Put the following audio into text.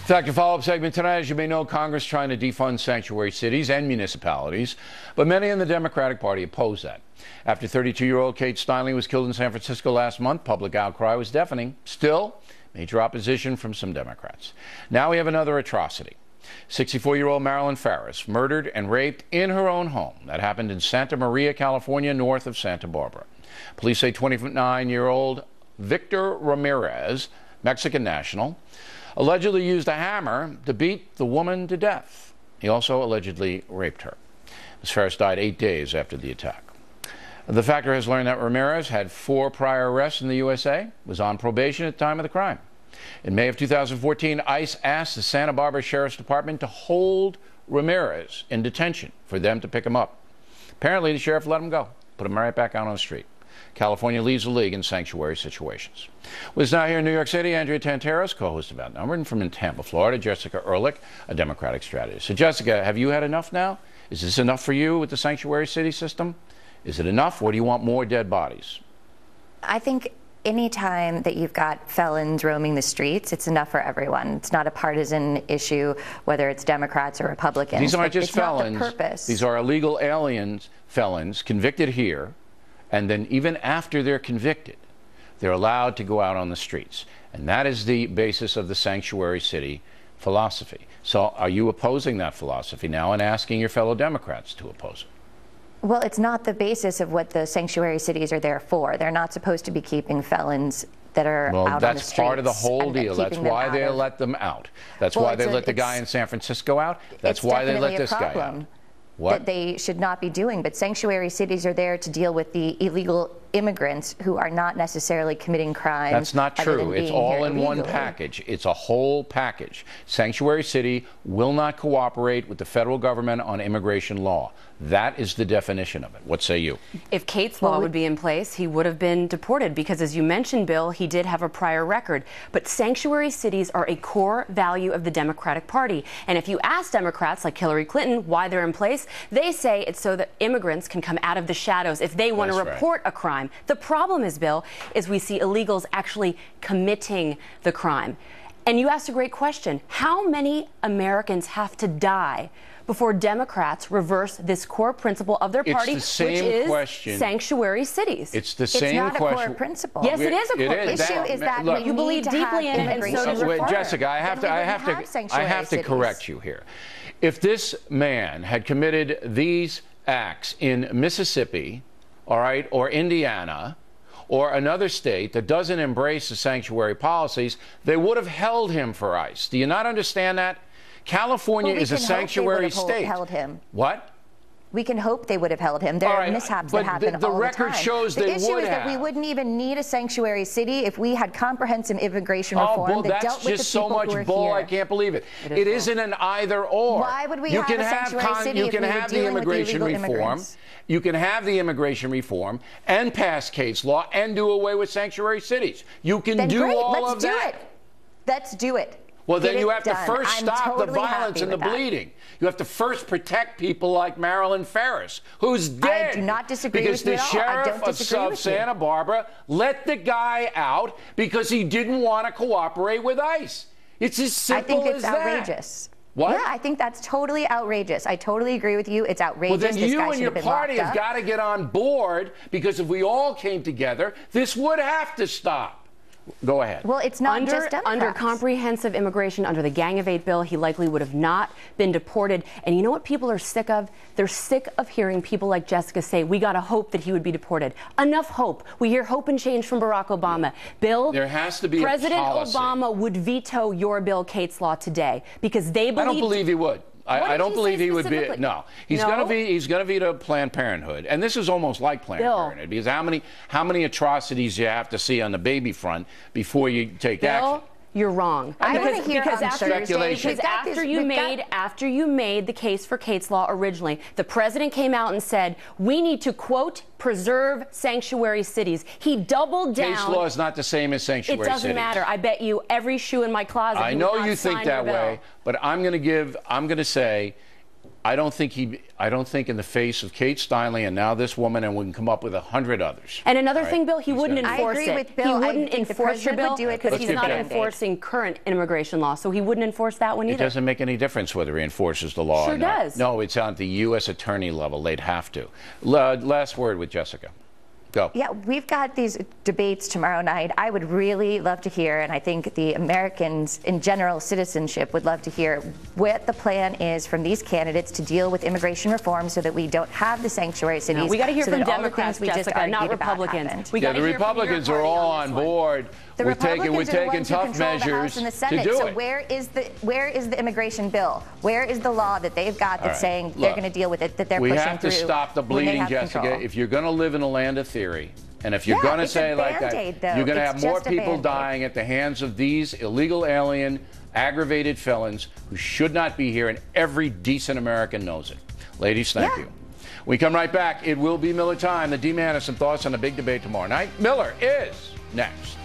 In fact, a follow-up segment tonight. As you may know, Congress trying to defund sanctuary cities and municipalities, but many in the Democratic Party oppose that. After 32-year-old Kate Steinle was killed in San Francisco last month, public outcry was deafening. Still, major opposition from some Democrats. Now we have another atrocity. 64-year-old Marilyn Farris murdered and raped in her own home. That happened in Santa Maria, California, north of Santa Barbara. Police say 29-year-old Victor Ramirez, Mexican national, allegedly used a hammer to beat the woman to death. He also allegedly raped her. Ms. Farris died 8 days after the attack. The Factor has learned that Ramirez had 4 prior arrests in the USA, was on probation at the time of the crime. In May of 2014, ICE asked the Santa Barbara Sheriff's Department to hold Ramirez in detention for them to pick him up. Apparently, the sheriff let him go, put him right back out on the street. California leads the league in sanctuary situations. With us now here in New York City, Andrea Tantaros, co-host of Outnumbered, and from Tampa, Florida, Jessica Ehrlich, a Democratic strategist. So, Jessica, have you had enough now? Is this enough for you with the sanctuary city system? Is it enough, or do you want more dead bodies? I think any time that you've got felons roaming the streets, it's enough for everyone. It's not a partisan issue, whether it's Democrats or Republicans. These aren't just felons. Not the purpose. These are illegal aliens, felons, convicted here, and then even after they're convicted, they're allowed to go out on the streets. And that is the basis of the sanctuary city philosophy. So are you opposing that philosophy now and asking your fellow Democrats to oppose it? Well, it's not the basis of what the sanctuary cities are there for. They're not supposed to be keeping felons that are out on the streets. That's part of the whole deal. That's why they let them out. That's why they let the guy in San Francisco out. That's why they let this guy out. What? That they should not be doing. But sanctuary cities are there to deal with the illegal immigrants who are not necessarily committing crimes. That's not true. It's all in one package. It's a whole package. Sanctuary city will not cooperate with the federal government on immigration law. That is the definition of it. What say you? If Kate's law would be in place, he would have been deported because, as you mentioned, Bill, he did have a prior record. But sanctuary cities are a core value of the Democratic Party. And if you ask Democrats like Hillary Clinton why they're in place, they say it's so that immigrants can come out of the shadows if they want to report a crime. The problem is, Bill, is we see illegals actually committing the crime. And you asked a great question. How many Americans have to die before Democrats reverse this core principle of their party, which is sanctuary cities? It's the same question. It's not a core principle. Yes, it is a core principle. The issue is that you believe deeply in it, and so does reform. Jessica, I have to correct you here. If this man had committed these acts in Mississippi, all right, or Indiana, or another state that doesn't embrace the sanctuary policies, they would have held him for ICE. Do you not understand that? California is a sanctuary state. Held him. What? We can hope they would have held him. There are mishaps that happen all the time. The record shows they would have. The issue is that we wouldn't even need a sanctuary city if we had comprehensive immigration reform that dealt with the people who are here. That's just so much bull, I can't believe it. It isn't an either-or. Why would we have a sanctuary city if we were dealing with illegal immigrants? You can have the immigration reform and pass Kate's law and do away with sanctuary cities. You can do all of that. Let's do it. Well, then you have to first stop the violence and the bleeding. You have to first protect people like Marilyn Farris, who's dead. I do not disagree with you at all. Because the sheriff of Santa Barbara let the guy out because he didn't want to cooperate with ICE. It's as simple as that. I think it's outrageous. What? Yeah, I think that's totally outrageous. I totally agree with you. It's outrageous. Well, then you and your party have got to get on board, because if we all came together, this would have to stop. Go ahead. Well, it's not just Democrats. Under comprehensive immigration, under the Gang of Eight bill, he likely would have not been deported. And you know what people are sick of? They're sick of hearing people like Jessica say, we got to hope that he would be deported. Enough hope. We hear hope and change from Barack Obama. Bill, there has to be President a policy. Obama would veto your bill, Kate's law, today because they believe. I don't believe he would. I don't believe he would be. No, he's going to veto Planned Parenthood, and this is almost like Planned Parenthood, because how many atrocities you have to see on the baby front before you take action? You're wrong. Because after you made the case for Kate's law originally, the president came out and said we need to, quote, preserve sanctuary cities. He doubled down. Kate's law is not the same as sanctuary cities. It doesn't matter. I bet you every shoe in my closet. I know you think that way, but I'm going to say I don't think in the face of Kate Steinle and now this woman, and we can come up with 100 others. And another thing, Bill, he wouldn't enforce it. I agree with Bill. He wouldn't enforce your bill because he's not enforcing current immigration law, so he wouldn't enforce that one either. It doesn't make any difference whether he enforces the law or not. Sure does. No, it's on the U.S. attorney level. They'd have to. Last word with Jessica. Go. Yeah, we've got these debates tomorrow night. I would really love to hear, and I think the Americans in general, citizenship, would love to hear what the plan is from these candidates to deal with immigration reform so that we don't have the sanctuary cities. No, we got to hear so from that Democrats, Jessica, not Republicans. The Republicans are all on board. We're taking tough measures to do it. Where is the immigration bill? Where is the law that they've got that's saying they're going to deal with it, that they're pushing through? We have to stop the bleeding, Jessica. If you're going to live in a land of theory, and if you're going to say like that, you're going to have more people dying at the hands of these illegal alien, aggravated felons who should not be here, and every decent American knows it. Ladies, thank you. We come right back. It will be Miller time. The D-Man has some thoughts on the big debate tomorrow night. Miller is next.